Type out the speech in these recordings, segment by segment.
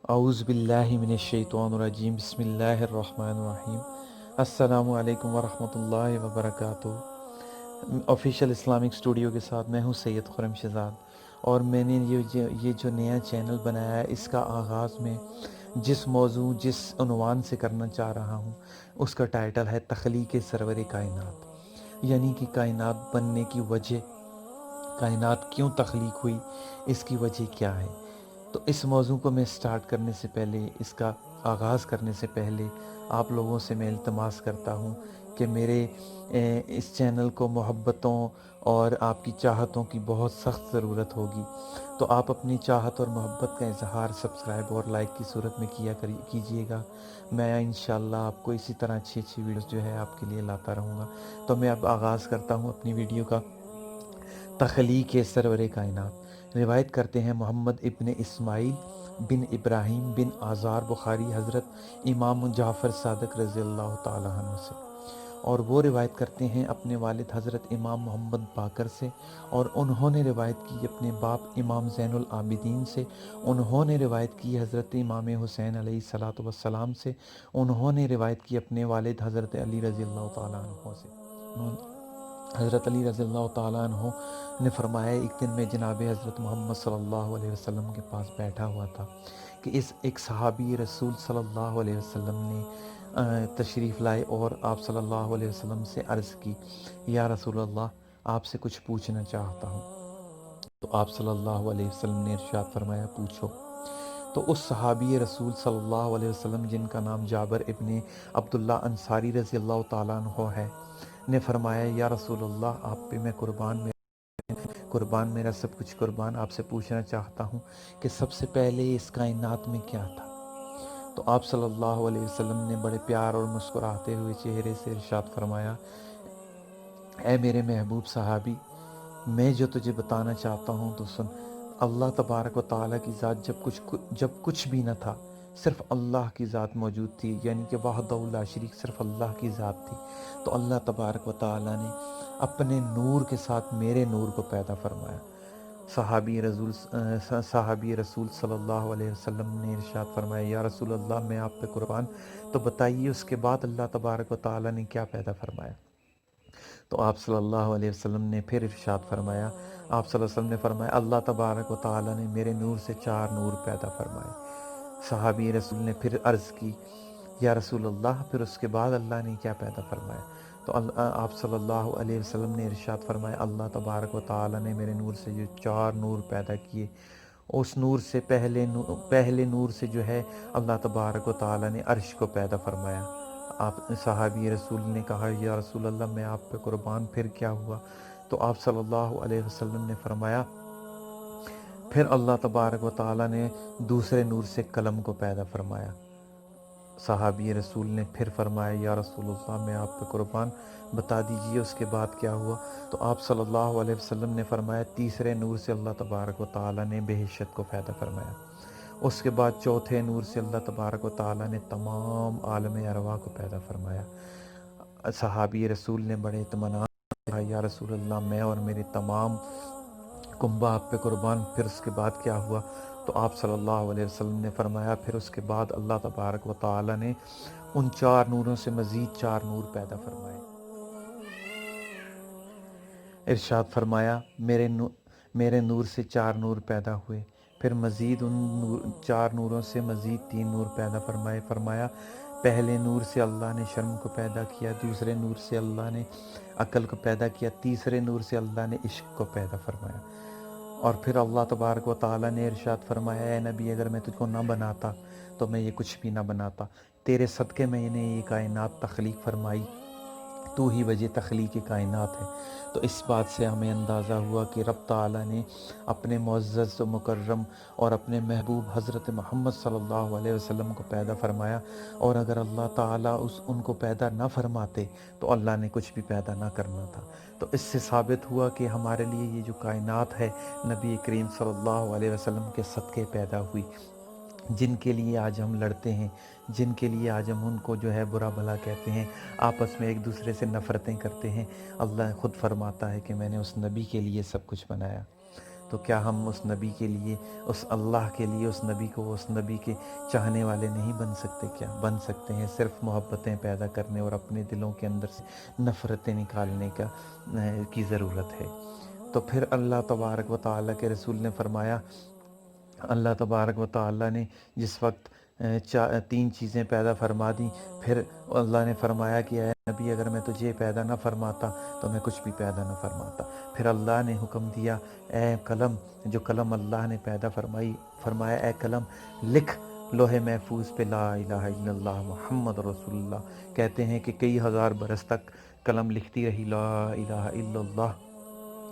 اعوذ باللہ من الشیطان الرجیم بسم اللہ الرحمن الرحیم السلام علیکم ورحمۃ اللہ وبرکاتہ۔ آفیشیل اسلامک اسٹوڈیو کے ساتھ میں ہوں سید خرم شہزاد، اور میں نے یہ جو نیا چینل بنایا ہے، اس کا آغاز میں جس موضوع جس عنوان سے کرنا چاہ رہا ہوں اس کا ٹائٹل ہے تخلیق سرور کائنات، یعنی کہ کائنات بننے کی وجہ، کائنات کیوں تخلیق ہوئی، اس کی وجہ کیا ہے۔ تو اس موضوع کو میں سٹارٹ کرنے سے پہلے، اس کا آغاز کرنے سے پہلے آپ لوگوں سے میں التماس کرتا ہوں کہ میرے اس چینل کو محبتوں اور آپ کی چاہتوں کی بہت سخت ضرورت ہوگی، تو آپ اپنی چاہت اور محبت کا اظہار سبسکرائب اور لائک کی صورت میں کیجیے گا۔ میں انشاءاللہ آپ کو اسی طرح اچھی ویڈیوز جو ہے آپ کے لیے لاتا رہوں گا۔ تو میں اب آغاز کرتا ہوں اپنی ویڈیو کا۔ تخلیق سرور کائنات، روایت کرتے ہیں محمد ابن اسماعیل بن ابراہیم بن آزار بخاری حضرت امام جعفر صادق رضی اللہ تعالیٰ عنہ سے، اور وہ روایت کرتے ہیں اپنے والد حضرت امام محمد باقر سے، اور انہوں نے روایت کی اپنے باپ امام زین العابدین سے، انہوں نے روایت کی حضرت امام حسین علیہ الصلاۃ والسلام سے، انہوں نے روایت کی اپنے والد حضرت علی رضی اللہ تعالیٰ عنہ سے۔ حضرت علی رضی اللہ تعالیٰ عنہ نے فرمایا، ایک دن میں جناب حضرت محمد صلی اللہ علیہ وسلم کے پاس بیٹھا ہوا تھا کہ ایک صحابی رسول صلی اللہ علیہ وسلم نے تشریف لائے اور آپ صلی اللہ علیہ وسلم سے عرض کی، یا رسول اللہ، آپ سے کچھ پوچھنا چاہتا ہوں۔ تو آپ صلی اللہ علیہ وسلم نے ارشاد فرمایا، پوچھو۔ تو اس صحابی رسول صلی اللہ علیہ وسلم، جن کا نام جابر ابن عبداللہ انصاری رضی اللہ تعالیٰ عنہ ہے، نے فرمایا، یا رسول اللہ، آپ پہ میں قربان میرا سب کچھ قربان، آپ سے پوچھنا چاہتا ہوں کہ سب سے پہلے اس کائنات میں کیا تھا؟ تو آپ صلی اللہ علیہ وسلم نے بڑے پیار اور مسکراتے ہوئے چہرے سے ارشاد فرمایا، اے میرے محبوب صحابی، میں جو تجھے بتانا چاہتا ہوں تو سن۔ اللہ تبارک و تعالیٰ کی ذات جب کچھ بھی نہ تھا، صرف اللہ کی ذات موجود تھی، یعنی کہ وحدہ لا شریک، صرف اللہ کی ذات تھی۔ تو اللہ تبارک و تعالیٰ نے اپنے نور کے ساتھ میرے نور کو پیدا فرمایا۔ صحابی رسول صلی اللہ علیہ وسلم نے ارشاد فرمایا، یا رسول اللہ، میں آپ پہ قربان، تو بتائیے اس کے بعد اللہ تبارک و تعالیٰ نے کیا پیدا فرمایا؟ تو آپ صلی اللہ علیہ وسلم نے پھر ارشاد فرمایا، آپ صلی اللہ علیہ وسلم نے فرمایا، اللہ تبارک و تعالیٰ نے میرے نور سے 4 نور پیدا فرمائے۔ صحابی رسول نے پھر عرض کی، یا رسول اللہ، پھر اس کے بعد اللہ نے کیا پیدا فرمایا؟ تو آپ صلی اللہ علیہ وسلم نے ارشاد فرمایا، اللہ تبارک و تعالیٰ نے میرے نور سے جو 4 نور پیدا کیے، اس نور سے پہلے نور سے جو ہے اللہ تبارک و تعالیٰ نے عرش کو پیدا فرمایا۔ آپ صحابی رسول نے کہا، یا رسول اللہ، میں آپ پہ قربان، پھر کیا ہوا؟ تو آپ صلی اللہ علیہ وسلم نے فرمایا، پھر اللہ تبارک و تعالیٰ نے دوسرے نور سے قلم کو پیدا فرمایا۔ صحابی رسول نے پھر فرمایا، یا رسول اللہ، میں آپ پہ قربان، بتا دیجئے اس کے بعد کیا ہوا؟ تو آپ صلی اللہ علیہ وسلم نے فرمایا، تیسرے نور سے اللہ تبارک و تعالیٰ نے بہشت کو پیدا فرمایا۔ اس کے بعد چوتھے نور سے اللہ تبارک و تعالیٰ نے تمام عالم ارواح کو پیدا فرمایا۔ صحابی رسول نے بڑے اطمینان سے کہا، یا رسول اللہ، میں اور میرے تمام کنبہ آپ پہ قربان، پھر اس کے بعد کیا ہوا؟ تو آپ صلی اللہ علیہ وسلم نے فرمایا، پھر اس کے بعد اللہ تبارک و تعالیٰ نے ان 4 نوروں سے مزید 4 نور پیدا فرمائے۔ ارشاد فرمایا، میرے نور سے 4 نور پیدا ہوئے، پھر مزید ان 4 نوروں سے مزید 3 نور پیدا فرمائے۔ فرمایا، پہلے نور سے اللہ نے شرم کو پیدا کیا، دوسرے نور سے اللہ نے عقل کو پیدا کیا، تیسرے نور سے اللہ نے عشق کو پیدا فرمایا۔ اور پھر اللہ تبارک و تعالیٰ نے ارشاد فرمایا، اے نبی، اگر میں تجھ کو نہ بناتا تو میں یہ کچھ بھی نہ بناتا، تیرے صدقے میں نے یہ کائنات تخلیق فرمائی، تو ہی وجہ تخلیق کائنات ہے۔ تو اس بات سے ہمیں اندازہ ہوا کہ رب تعالیٰ نے اپنے معزز و مکرم اور اپنے محبوب حضرت محمد صلی اللہ علیہ وسلم کو پیدا فرمایا، اور اگر اللہ تعالیٰ ان کو پیدا نہ فرماتے تو اللہ نے کچھ بھی پیدا نہ کرنا تھا۔ تو اس سے ثابت ہوا کہ ہمارے لیے یہ جو کائنات ہے، نبی کریم صلی اللہ علیہ وسلم کے صدقے پیدا ہوئی، جن کے لیے آج ہم لڑتے ہیں، جن کے لیے آج ہم ان کو جو ہے برا بھلا کہتے ہیں، آپس میں ایک دوسرے سے نفرتیں کرتے ہیں، اللہ خود فرماتا ہے کہ میں نے اس نبی کے لیے سب کچھ بنایا۔ تو کیا ہم اس نبی کے لیے، اس اللہ کے لیے، اس نبی کو، اس نبی کے چاہنے والے نہیں بن سکتے؟ کیا بن سکتے ہیں؟ صرف محبتیں پیدا کرنے اور اپنے دلوں کے اندر سے نفرتیں نکالنے کی ضرورت ہے۔ تو پھر اللہ تبارک و تعالیٰ کے رسول نے فرمایا، اللہ تبارک و تعالیٰ نے جس وقت تین چیزیں پیدا فرما دیں، پھر اللہ نے فرمایا کہ اے نبی اگر میں تجھے پیدا نہ فرماتا تو میں کچھ بھی پیدا نہ فرماتا۔ پھر اللہ نے حکم دیا، اے قلم، جو قلم اللہ نے پیدا فرمایا اے قلم لکھ لوح محفوظ پہ لا الہ الا اللہ محمد رسول اللہ۔ کہتے ہیں کہ کئی ہزار برس تک قلم لکھتی رہی لا الہ الا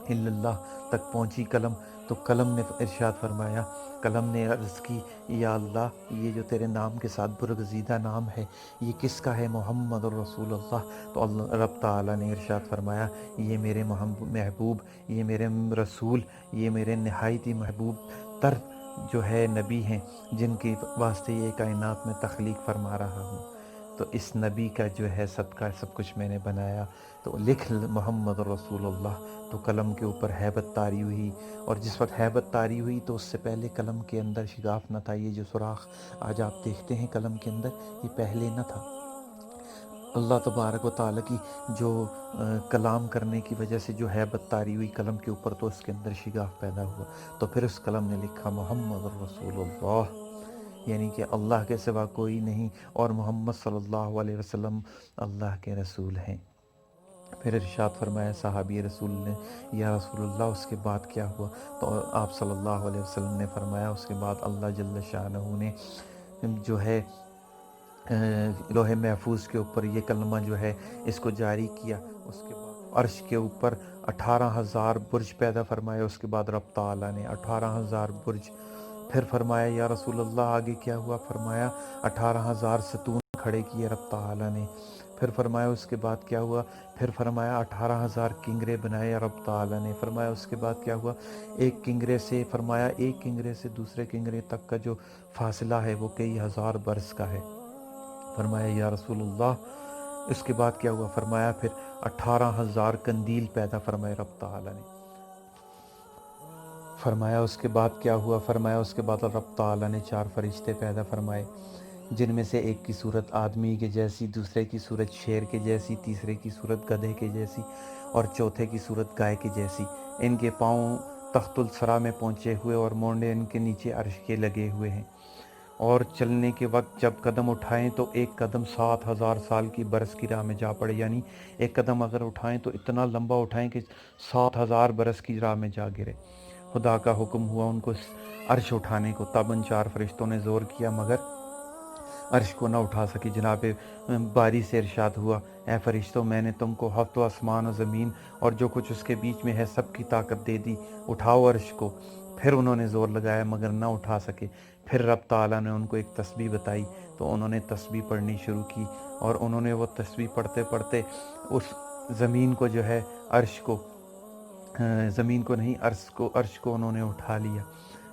اللہ تک پہنچی قلم۔ تو قلم نے ارشاد فرمایا، قلم نے عرض کی یا اللہ یہ جو تیرے نام کے ساتھ برگزیدہ نام ہے یہ کس کا ہے؟ محمد الرسول اللہ۔ تو رب تعالیٰ نے ارشاد فرمایا یہ میرے محبوب، یہ میرے رسول، یہ میرے نہایت ہی محبوب تر جو ہے نبی ہیں جن کے واسطے یہ کائنات میں تخلیق فرما رہا ہوں۔ تو اس نبی کا جو ہے صدقہ سب کچھ میں نے بنایا، تو لکھ محمد رسول اللہ۔ تو قلم کے اوپر ہیبت طاری ہوئی، اور جس وقت ہیبت طاری ہوئی تو اس سے پہلے قلم کے اندر شگاف نہ تھا۔ یہ جو سوراخ آج آپ دیکھتے ہیں قلم کے اندر، یہ پہلے نہ تھا۔ اللہ تبارک و تعالیٰ کی جو کلام کرنے کی وجہ سے جو ہیبت طاری ہوئی قلم کے اوپر، تو اس کے اندر شگاف پیدا ہوا۔ تو پھر اس قلم نے لکھا محمد رسول اللہ، یعنی کہ اللہ کے سوا کوئی نہیں، اور محمد صلی اللہ علیہ وسلم اللہ کے رسول ہیں۔ پھر ارشاد فرمایا صحابی رسول نے، یا رسول اللہ اس کے بعد کیا ہوا؟ تو آپ صلی اللہ علیہ وسلم نے فرمایا اس کے بعد اللہ جل شانہ نے جو ہے لوح محفوظ کے اوپر یہ کلمہ جو ہے اس کو جاری کیا۔ اس کے بعد عرش کے اوپر 18,000 برج پیدا فرمائے۔ اس کے بعد رب تعالیٰ نے 18,000 برج، پھر فرمایا یا رسول اللہ آگے کیا ہوا؟ فرمایا 18,000 ستون کھڑے کیے رب تعالیٰ نے۔ پھر فرمایا اس کے بعد کیا ہوا؟ پھر فرمایا 18,000 کنگرے بنائے رب تعالیٰ نے۔ فرمایا اس کے بعد کیا ہوا؟ ایک کنگرے سے، فرمایا ایک کنگرے سے دوسرے کنگرے تک کا جو فاصلہ ہے وہ کئی ہزار برس کا ہے۔ فرمایا یا رسول اللہ اس کے بعد کیا ہوا؟ فرمایا پھر 18,000 قندیل پیدا فرمائے رب تعالیٰ نے۔ فرمایا اس کے بعد کیا ہوا؟ فرمایا اس کے بعد رب تعالیٰ نے 4 فرشتے پیدا فرمائے، جن میں سے ایک کی صورت آدمی کے جیسی، دوسرے کی صورت شیر کے جیسی، تیسرے کی صورت گدھے کے جیسی، اور چوتھے کی صورت گائے کے جیسی۔ ان کے پاؤں تخت الثری میں پہنچے ہوئے اور مونڈے ان کے نیچے عرش کے لگے ہوئے ہیں، اور چلنے کے وقت جب قدم اٹھائیں تو ایک قدم 7,000 سال کی برس کی راہ میں جا پڑے، یعنی ایک قدم اگر اٹھائیں تو اتنا لمبا اٹھائیں کہ 7,000 برس کی راہ میں جا گرے۔ خدا کا حکم ہوا ان کو عرش اٹھانے کو، تب ان 4 فرشتوں نے زور کیا مگر عرش کو نہ اٹھا سکی۔ جناب باری سے ارشاد ہوا اے فرشتوں میں نے تم کو 7 آسمان و زمین اور جو کچھ اس کے بیچ میں ہے سب کی طاقت دے دی، اٹھاؤ عرش کو۔ پھر انہوں نے زور لگایا مگر نہ اٹھا سکے۔ پھر رب تعالیٰ نے ان کو ایک تسبیح بتائی تو انہوں نے تسبیح پڑھنی شروع کی، اور انہوں نے وہ تسبیح پڑھتے پڑھتے اس زمین کو جو ہے عرش کو، زمین کو نہیں عرش کو انہوں نے اٹھا لیا۔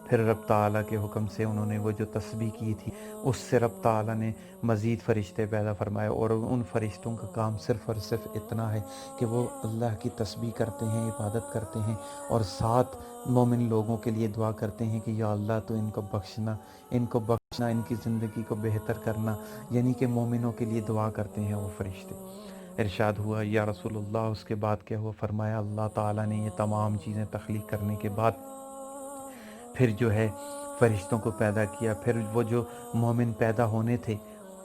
پھر رب تعالیٰ کے حکم سے انہوں نے وہ جو تسبیح کی تھی اس سے رب تعالیٰ نے مزید فرشتے پیدا فرمائے، اور ان فرشتوں کا کام صرف اور صرف اتنا ہے کہ وہ اللہ کی تسبیح کرتے ہیں، عبادت کرتے ہیں، اور 7 مومن لوگوں کے لیے دعا کرتے ہیں کہ یا اللہ تو ان کو بخشنا، ان کی زندگی کو بہتر کرنا، یعنی کہ مومنوں کے لیے دعا کرتے ہیں وہ فرشتے۔ ارشاد ہوا یا رسول اللہ اس کے بعد کیا ہوا؟ فرمایا اللہ تعالیٰ نے یہ تمام چیزیں تخلیق کرنے کے بعد پھر جو ہے فرشتوں کو پیدا کیا۔ پھر وہ جو مومن پیدا ہونے تھے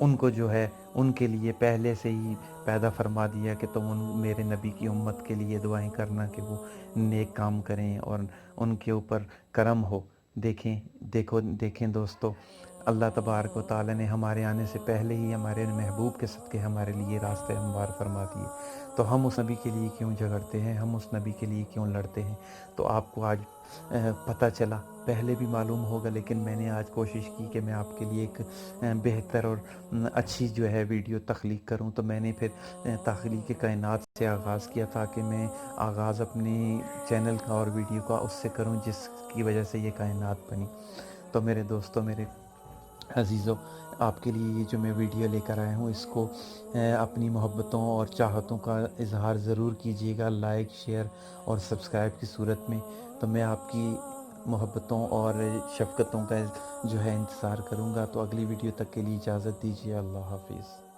ان کو جو ہے ان کے لیے پہلے سے ہی پیدا فرما دیا کہ تم میرے نبی کی امت کے لیے دعائیں کرنا کہ وہ نیک کام کریں اور ان کے اوپر کرم ہو۔ دیکھیں دوستو، اللہ تبارک و تعالیٰ نے ہمارے آنے سے پہلے ہی ہمارے محبوب کے صدقے ہمارے لیے راستے ہموار فرما دیے، تو ہم اس نبی کے لیے کیوں جھگڑتے ہیں؟ ہم اس نبی کے لیے کیوں لڑتے ہیں؟ تو آپ کو آج پتہ چلا، پہلے بھی معلوم ہوگا لیکن میں نے آج کوشش کی کہ میں آپ کے لیے ایک بہتر اور اچھی جو ہے ویڈیو تخلیق کروں، تو میں نے پھر تخلیق کائنات سے آغاز کیا تاکہ میں آغاز اپنی چینل کا اور ویڈیو کا اس سے کروں جس کی وجہ سے یہ کائنات بنی۔ تو میرے دوستو، میرے عزیزو، آپ کے لیے یہ جو میں ویڈیو لے کر آیا ہوں اس کو اپنی محبتوں اور چاہتوں کا اظہار ضرور کیجیے گا، لائک، شیئر اور سبسکرائب کی صورت میں، تو میں آپ کی محبتوں اور شفقتوں کا جو ہے انتظار کروں گا۔ تو اگلی ویڈیو تک کے لیے اجازت دیجیے، اللہ حافظ۔